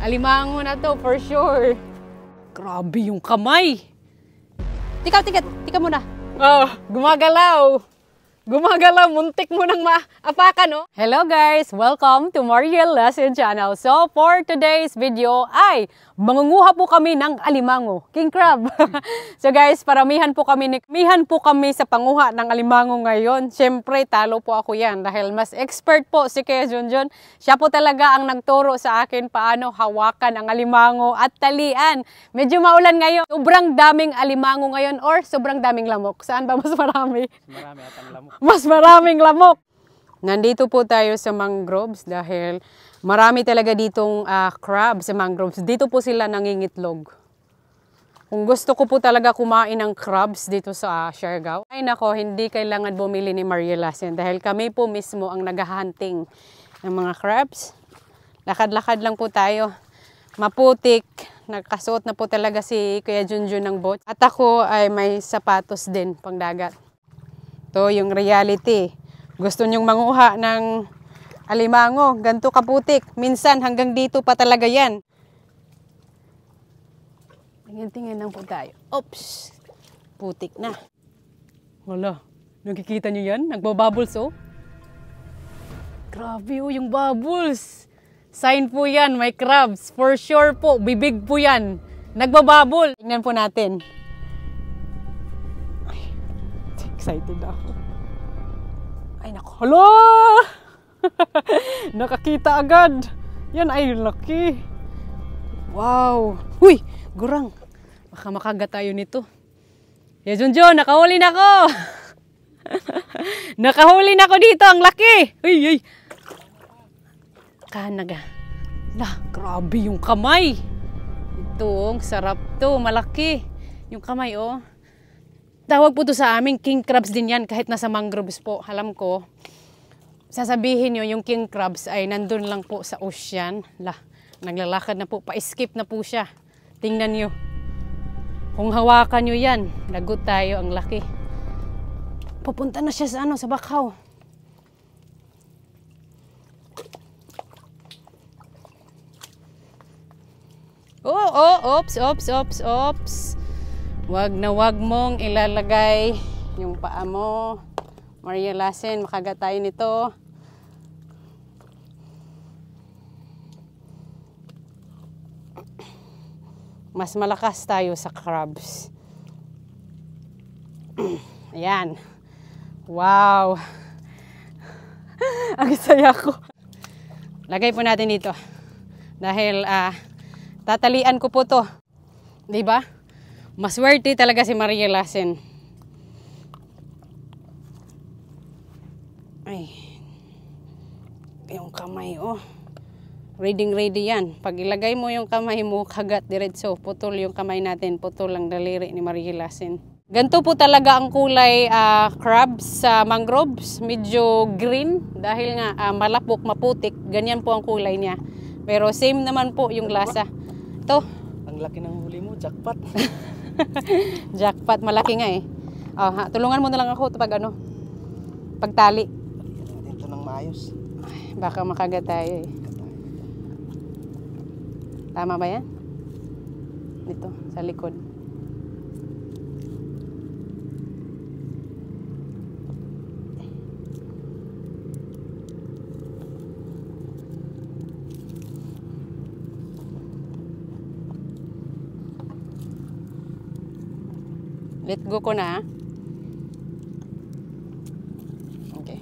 Alimango na to, for sure. Grabe yung kamay. Tika muna. Oh, gumagalaw. Gumagalaw, muntik mo nang maapakan, no? Hello guys! Welcome to Mariel Lesson Channel. So, for today's video ay mangunguha po kami ng alimango, king crab. So guys, paramihan po kami sa panguha ng alimango ngayon. Siyempre, talo po ako yan dahil mas expert po si Kuya Junjun. Siya po talaga ang nagturo sa akin paano hawakan ang alimango at talian. Medyo maulan ngayon. Sobrang daming alimango ngayon or sobrang daming lamok. Saan ba mas marami? Marami at ang lamok. Mas maraming lamok. Nandito po tayo sa mangroves dahil marami talaga ditong crab sa mangroves. Dito po sila nangingitlog. Kung gusto ko po talaga kumain ng crabs dito sa Siargao, ay nako, hindi kailangan bumili ni Mariel Lesson dahil kami po mismo ang naghahunting ng mga crabs. Lakad-lakad lang po tayo. Maputik. Nagkasuot na po talaga si Kuya Junjun ng boat. At ako ay may sapatos din pang dagat. Ito yung reality. Gusto nyong manguha ng alimango, ganito kaputik. Minsan hanggang dito pa talaga yan. Tingin-tingin lang po tayo. Oops! Putik na. Wala. Nakikita nyo yan? Nagbabubbles oh. Grabe oh yung bubbles. Sign po yan, may crabs. For sure po, bibig po yan. Nagbabubble. Tingnan po natin. Excited ako. Ay naku. Hala! Nakakita agad. Yan ay laki. Wow. Huy! Gurang. Baka makagat tayo nito. Ya Junjun, nakahuli na ako. Nakahuli na ako dito. Ang laki. Uy. Kanaga. Lah, grabe yung kamay. Ito, ang sarap to. Malaki. Yung kamay oh. Tawag po to sa amin, king crabs din yan, kahit nasa mangroves po. Alam ko, sasabihin nyo, yung king crabs ay nandun lang po sa ocean. Lah, naglalakad na po, pa-skip na po siya. Tingnan nyo. Kung hawakan nyo yan, lagot tayo, ang laki. Pupunta na siya sa sa bakaw. Oops. Wag na wag mong ilalagay yung paa mo. Mariel Lesson, makagat tayo nito. Mas malakas tayo sa crabs. Ayan. Wow. Ang saya ko. Lagay po natin dito. Dahil tatalian ko po to. Diba? Maswerte talaga si Mariel Lesson. Ay. Yung kamay, oh. Ready yan. Pag ilagay mo yung kamay mo, kagat diretso. Putol yung kamay natin. Putol ang daliri ni Mariel Lesson. Ganito po talaga ang kulay crabs sa mangroves. Medyo green. Dahil nga malapok, maputik. Ganyan po ang kulay niya. Pero same naman po yung lasa. Ito. Ang laki ng huli mo, jackpot. Jackpot, malaki nga eh. Oh, tulungan mo na lang ako pagtali. Ito nang maayos. Ay, baka makagat tayo eh. Tama ba yan? Dito, sa likod. Let go ko na. Okay.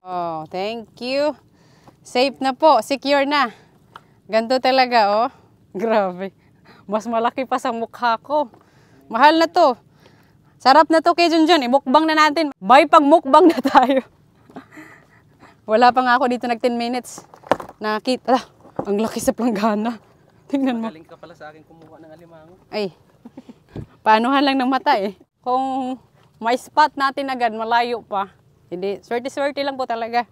Oh, thank you. Safe na po, secure na. Ganto talaga, oh. Grabe. Mas malaki pa sa mukha ko. Mahal na to. Sarap na to kay Junjun. Imukbang na natin. Bye, pag mukbang na tayo. Wala pa nga ako dito nag 10 minutes. Nakita. Ang laki sa planggana. Tingnan mo. Galing ka pala sa akin kumuha ng alimango. Ay. Paanuhan lang ng mata eh. Kung may spot natin agad, malayo pa. Hindi, swerte-swerte lang po talaga.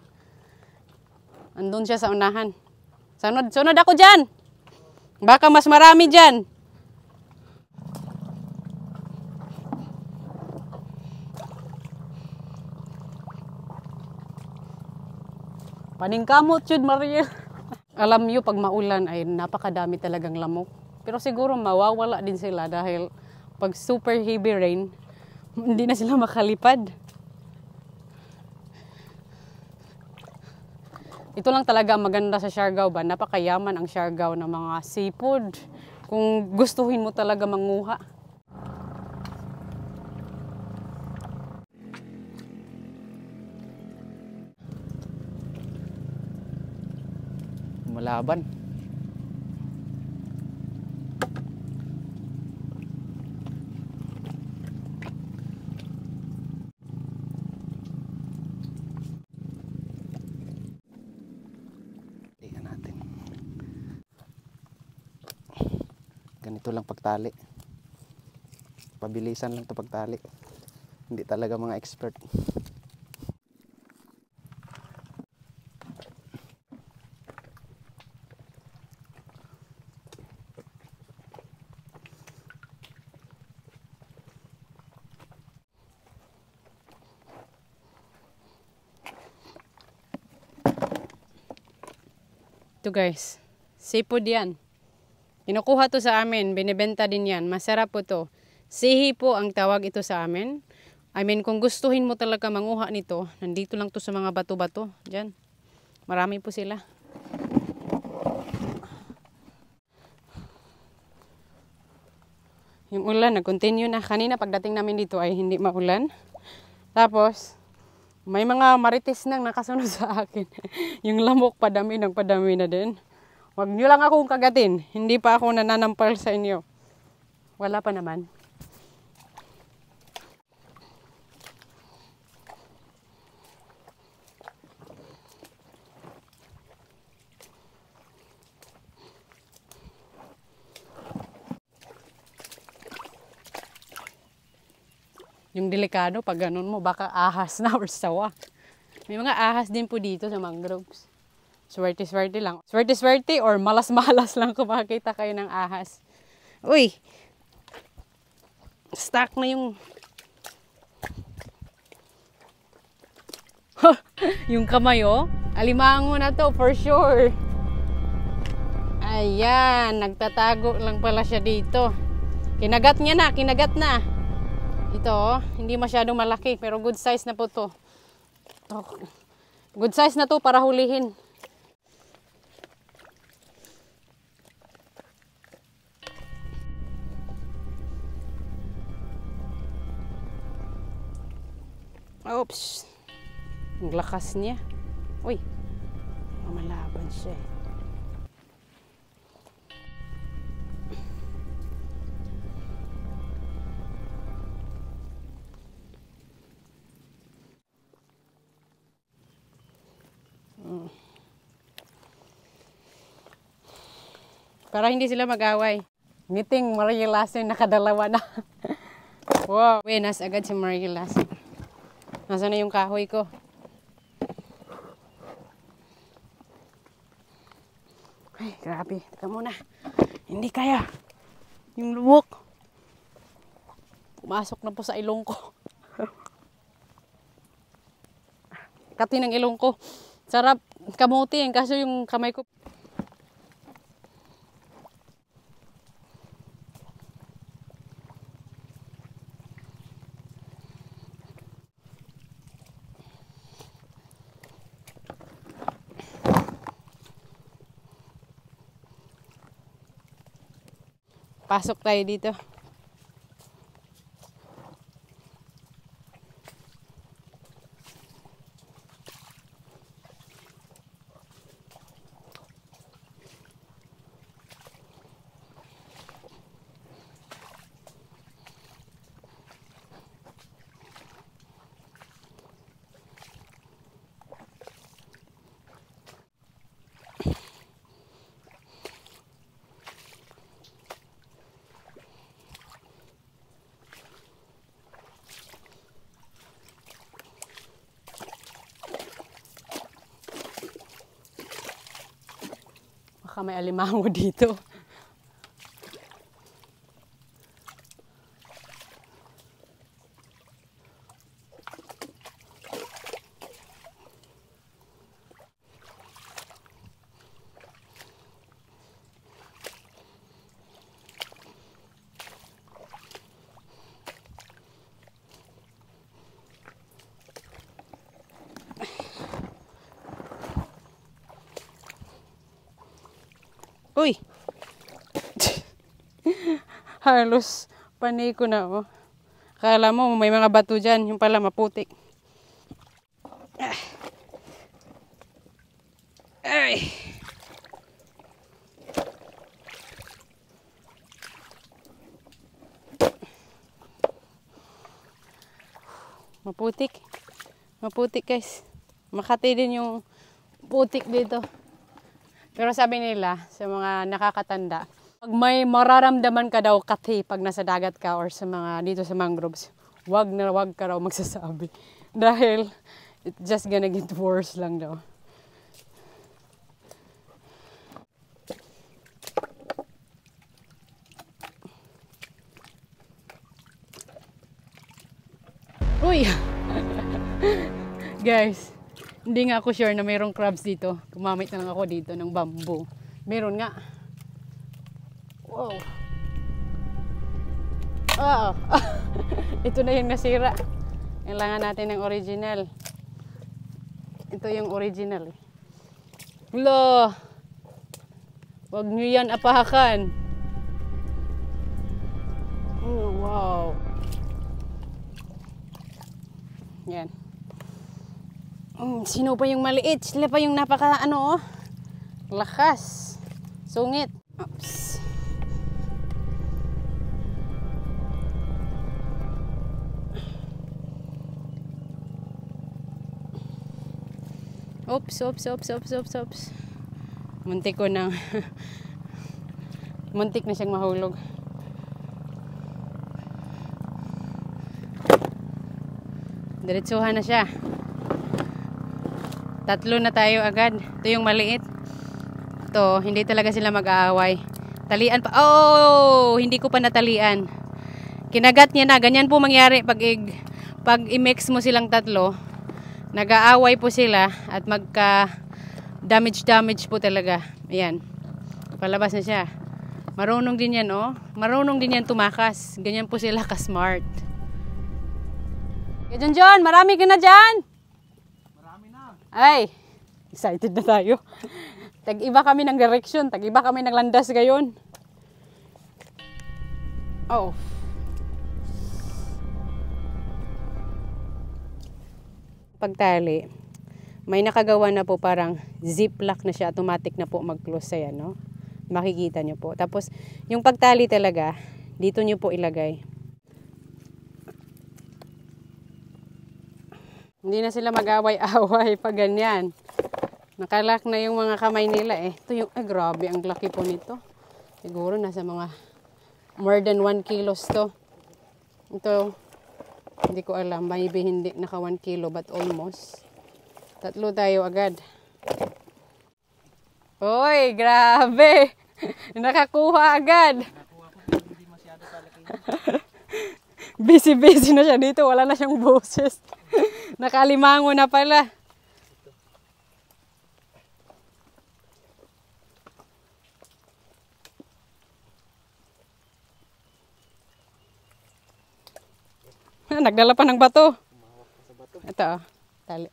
Andun siya sa unahan. Sunod ako dyan. Baka mas marami dyan. Paningkamot yun, Mariel. Alam niyo, pag maulan ay napakadami talagang lamok. Pero siguro mawawala din sila dahil pag super heavy rain, hindi na sila makalipad. Ito lang talaga ang maganda sa Siargao ba? Napakayaman ang Siargao ng mga seafood. Kung gustuhin mo talaga manguha. Malaban. Tingnan natin. Ganito lang pagtali. Pabilisan lang to pagtali. Hindi talaga mga expert. Ito guys, seafood yan. Kinukuha to sa amin, binibenta din yan. Masarap po to. Sihi po ang tawag ito sa amin. I mean, kung gustuhin mo talaga manguha nito, nandito lang to sa mga bato-bato. Diyan. Marami po sila. Yung ulan, nag-continue na. Kanina pagdating namin dito ay hindi maulan. Tapos, may mga marites nang nakasunod sa akin. Yung lamok padami na din. Huwag nyo lang akong kagatin. Hindi pa ako nananampal sa inyo. Wala pa naman. Yung delikado, pag ganun mo, baka ahas na or sawa. May mga ahas din po dito sa mangroves. Swerte-swerte lang. Swerte-swerte or malas-malas lang kung makakita kayo ng ahas. Uy! Stuck na yung... yung kamay, oh. Alimango na to, for sure. Ayan, nagtatago lang pala siya dito. Kinagat niya na, kinagat na. Ito, hindi masyadong malaki, pero good size na po to. Good size na to para hulihin. Oops. Ang lakas niya. Uy, mamalaban siya eh. Para hindi sila mag-away. Ngiting Mariel Lasing, nakadalawa na. Wow. Buenas agad si Mariel Lasing. Nasaan na yung kahoy ko? Ay, grabe. Teka muna. Hindi kaya. Yung lumok. Pumasok na po sa ilong ko. Kati ng ilong ko. Sarap kamutin. Kaso yung kamay ko. Pasok tayo dito. Baka may alimango dito. Uy! Halos panay ko na, oh. Akala mo may mga bato dyan, yung pala maputik. Ay! Maputik. Maputik, guys. Makati din yung putik dito. Pero sabi nila sa mga nakakatanda, pag may mararamdaman ka daw kati pag nasa dagat ka or sa mga dito sa mangroves, wag ka raw magsasabi. Dahil it's just gonna get worse lang daw. Uy! Guys, hindi nga ako sure na mayroong crabs dito. Gumamit na lang ako dito ng bamboo. Meron nga. Wow. Oh. Ito na yung nasira. Kailangan natin ng original. Ito yung original. Lo. Wag nyo yan apahakan. Oh, wow. Yan. Sino pa yung maliit? Sila pa yung napaka lakas. Sungit. Oops. Oops. Muntik ko nang muntik na siyang mahulog. Diretsuhan na siya. 3 na tayo agad. Ito yung maliit. Ito, hindi talaga sila mag-aaway. Talian pa. Oh, hindi ko pa natalian. Kinagat niya na. Ganyan po mangyari pag i-mix mo silang 3. Nag-aaway po sila at damage po talaga. Ayan. Palabas na siya. Marunong din yan, oh. Marunong din yan tumakas. Ganyan po sila ka-smart. Kaya John, marami ka na dyan. Ay, excited na tayo. Tag-iba kami ng direction. Tag-iba kami ng landas gayon. Oh. Pagtali, may nakagawa na po parang ziplock na siya. Automatic na po mag-close siya, no? Makikita nyo po. Tapos, yung pagtali talaga, dito nyo po ilagay. Hindi na sila mag-away-away pag ganyan. Nakalak na yung mga kamay nila eh. Ito yung, ay grabe, ang laki po nito. Siguro nasa mga more than 1 kilos to. Ito, hindi ko alam. Maybe hindi naka 1 kilo but almost. 3 tayo agad. Uy, grabe! Nakakuha agad. Hindi masyado palaki. Busy na siya dito. Wala na siyang boses. Nakalimango na pala. Nagdala pa ng bato. Ito, tali.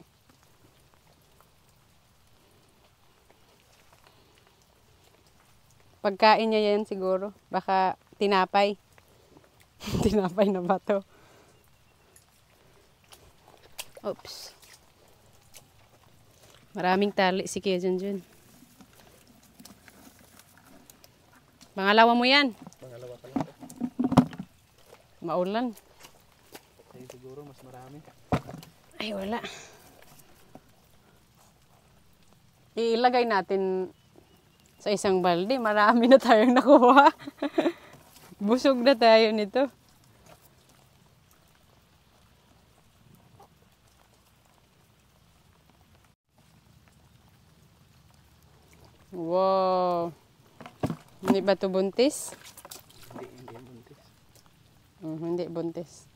Pagkain niya yan siguro. Baka tinapay. Tinapay na bato. Oops. Maraming tali si Kuya Junjun. Pangalawa mo yan. Pangalawa pa lang. Maulan. Okay, siguro mas marami. Ay, wala. Ilagay natin sa isang balde. Marami na tayong nakuha. Busog na tayo nito. Wow. Hindi ba ito buntis? Hindi yan buntis. Hindi buntis.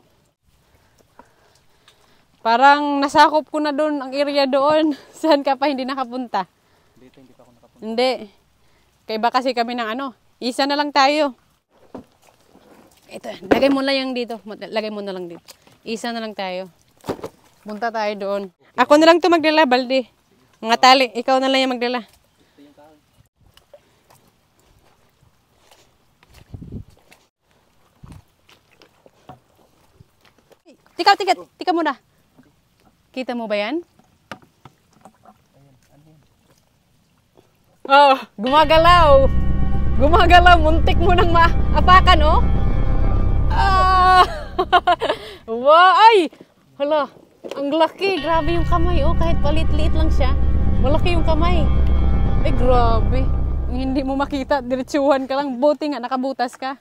Parang nasakop ko na doon ang area doon. Saan ka pa hindi nakapunta? Dito hindi pa ako nakapunta. Hindi. Kaya ba kasi kami ng ano? Isa na lang tayo. Ito, lagay mo lang yung dito. Lagay mo na lang dito. Isa na lang tayo. Punta tayo doon. Ako na lang ito magdala, Baldi. Mga tali, ikaw na lang yung magdala. Ito yung kahoy. Tika muna. Kita mo ba yan? Ayan, ano yan? Oh, gumagalaw. Gumagalaw, muntik mo nang maapakan, oh. Ah! Wow, ay! Hala, ang laki. Grabe yung kamay, oh. Kahit palit-liit lang siya. Malaki yung kamay. Ay, grabe. Kung hindi mo makita, diretsuhan ka lang. Buti nga, nakabutas ka.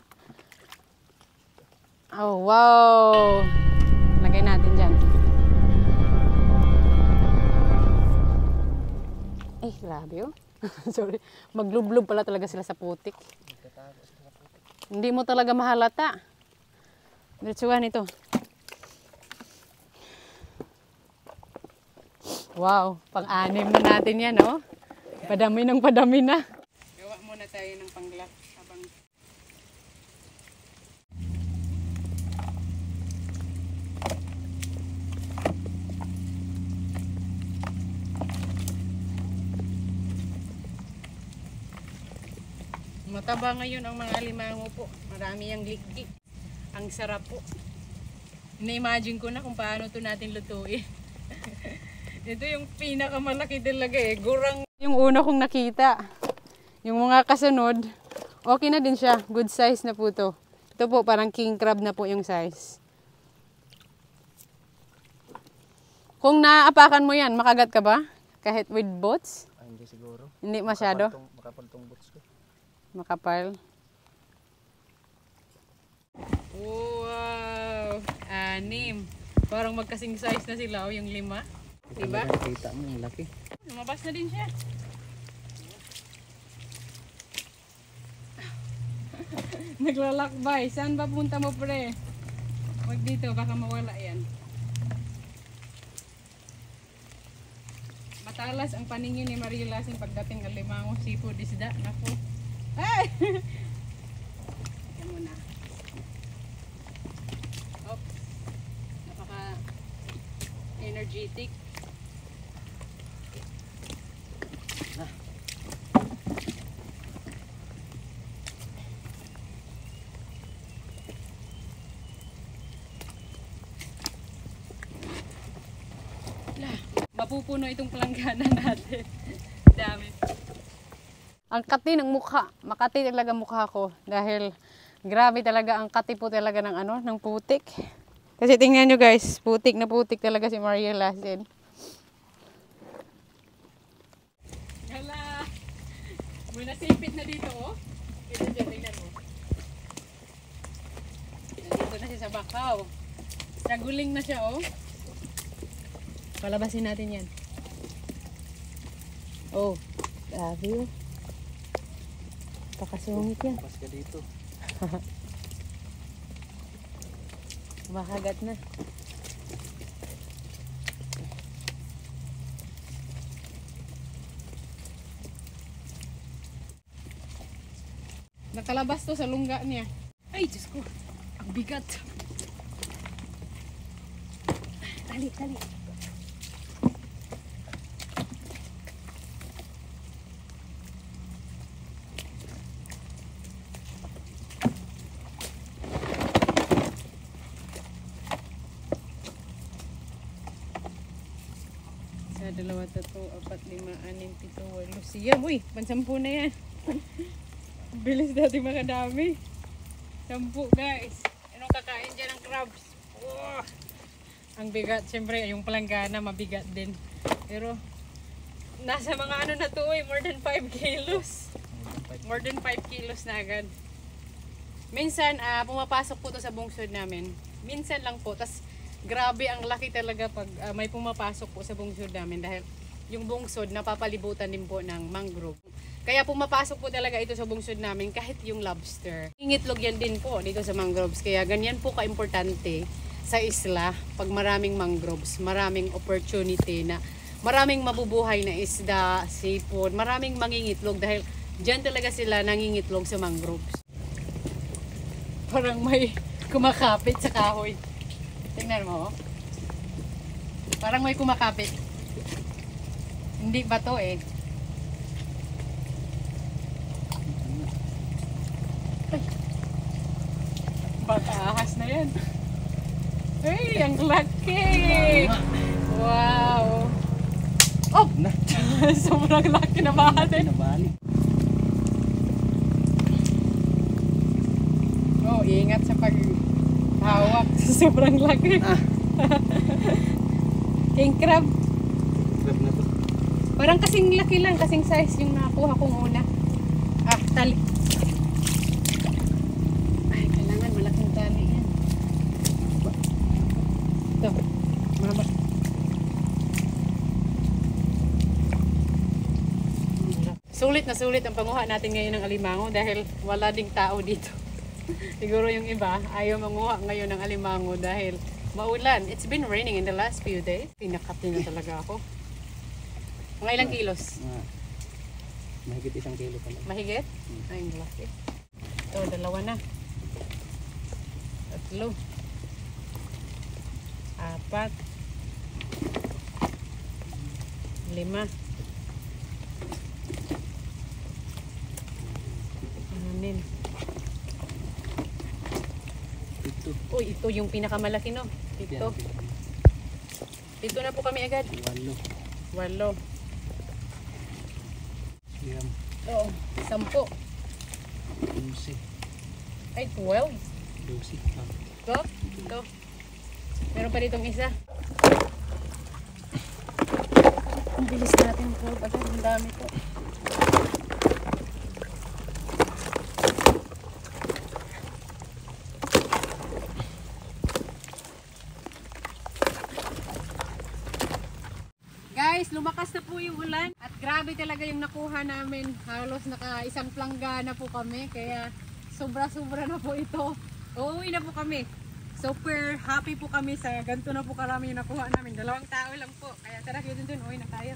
Oh, wow. Lagay natin dyan. Eh, grabe, oh. Sorry. Maglublob pala talaga sila sa putik. Nagtatago sila sa putik. Hindi mo talaga mahalata. Diretsuhan ito. Wow, pang-anim na natin yan, oh. Padami ng padami na. Gawa muna tayo ng panglak habang mataba ngayon ang mga alimango po. Marami ang likdik. Ang sarap po. Na-imagine ko na kung paano ito natin lutuin. Ito yung pinakamalaki talaga eh. Gurang yung una kong nakita. Yung mga kasunod, okay na din siya. Good size na po ito. Ito po parang king crab na po yung size. Kung naapakan mo yan, makagat ka ba? Kahit with boats? Ah, hindi siguro. Hindi masyado? Makapal tong boots ko. Makapal. Wow! 6. Parang magkasing size na sila o yung 5. Diba? Kita mo, yung laki. Lumabas na din siya. Naglalakbay. Saan ba punta mo, pre? Huwag dito, baka mawala yan. Matalas ang paningin ni Marielasin pagdating ng limango seafood isda. Naku. Ay! Ito muna. Oops. Napaka-energetic. Mapupuno itong palanggana natin. Dami. Ang kati ng mukha. Makati talaga mukha ko. Dahil grabe talaga ang kati po talaga ng ano, ng putik. Kasi tingnan nyo guys, putik na putik talaga si Marielasin. Hala! May nasipit na dito oh. Ito dyan, tingnan mo. Nandito na siya sa bakaw. Naguling na siya oh. Palabasin natin yan. Oh, grabe oh. Pakasungit yan. Pas ka dito. Makagat na. Nakalabas to sa lungga niya. Ay, Diyos ko. Ang bigat. Tali, tali. Isa, 2, 3, 4, 5, 6, 7, 8. Siya, uy, pansampu na yan. Bilis natin makadami. 10 guys. Anong kakain dyan ng crabs? Oh, ang bigat. Siyempre, yung palanggana mabigat din. Pero, nasa mga ano na to eh, more than 5 kilos. More than 5 kilos na agad. Minsan, pumapasok po to sa bungsod namin. Minsan lang po. Tas grabe ang laki talaga pag may pumapasok po sa bungsod namin. Dahil yung bungsod, napapalibutan din po ng mangrove. Kaya pumapasok po talaga ito sa bungsod namin kahit yung lobster. Ingitlog yan din po dito sa mangroves. Kaya ganyan po ka-importante sa isla. Pag maraming mangroves, maraming opportunity na maraming mabubuhay na isda, seafood, maraming mangingitlog dahil dyan talaga sila nangingitlog sa mangroves. Parang may kumakapit sa kahoy. Tingnan mo. Parang may kumakapit. Hindi ba to eh? Ay. Baka ahas na yan. Ay, ang laki! Wow! Oh! Sobrang laki na bahati. Oh, ingat sa paghawak. Sobrang laki. King crab. Crab na to. Parang kasing laki lang, kasing size yung nakuha kong una. Ah, tali. Ay, kailangan malaking tali yan. Ito, mama. Sulit na sulit ang panguha natin ngayon ng alimango dahil wala ding tao dito. Siguro yung iba ayaw manguha ngayon ng alimango dahil maulan. It's been raining in the last few days. Pinakati na talaga ako. Mga ilang kilos? Mahigit 1 kilo pa lang. Mahigit? Ay, malaki. Ito, 2 na. 3. 4. 5. 6. Uy, ito yung pinakamalaki, no? Ito. Dito na po kami agad. 8. 8. Siyam. Oo, 10. 11. Ay, 12. 12. Ito. Ito. Meron pa ditong isa. Ang bilis natin po. Agad, ang dami po. Guys, lumakas na po yung ulan at grabe talaga yung nakuha namin. Halos naka isang planggana po kami kaya sobra-sobra na po ito. Uuwi na po kami. Super happy po kami sa ganito na po karami yung nakuha namin. 2 tao lang po. Kaya tara kayo dun, uwi na tayo.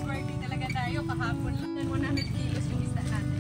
Swerte talaga tayo kahapon lang. 100 kilos yung isda natin.